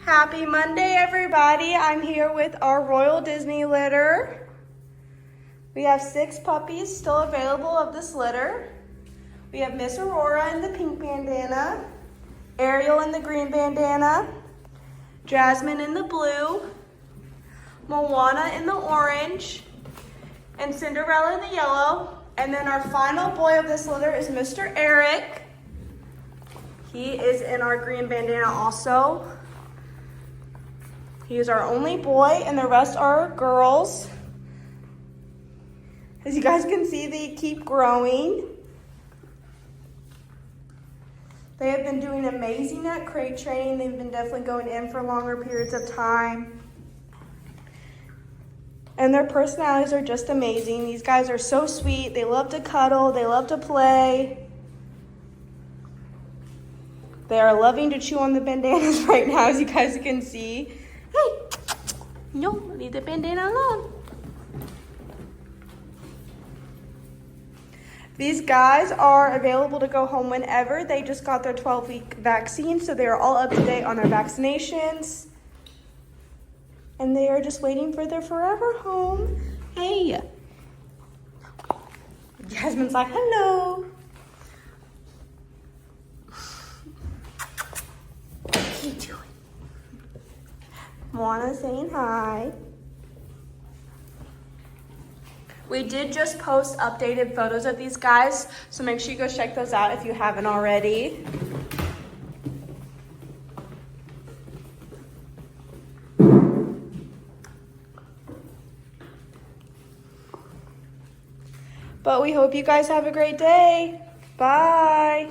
Happy Monday, everybody. I'm here with our Royal Disney litter. We have 6 puppies still available of this litter. We have Miss Aurora in the pink bandana, Ariel in the green bandana, Jasmine in the blue, Moana in the orange, and Cinderella in the yellow. And then our final boy of this litter is Mr. Eric. He is in our green bandana also. He is our only boy, and the rest are girls. As you guys can see, they keep growing. They have been doing amazing at crate training. They've been definitely going in for longer periods of time. And their personalities are just amazing. These guys are so sweet. They love to cuddle. They love to play. They are loving to chew on the bandanas right now, as you guys can see. Hey, no, leave the bandana alone. These guys are available to go home whenever. They just got their 12-week vaccine, so they are all up to date on their vaccinations. And they are just waiting for their forever home. Hey. Jasmine's like, hello. What are you doing? Moana saying hi. We did just post updated photos of these guys, so make sure you go check those out if you haven't already. But we hope you guys have a great day. Bye.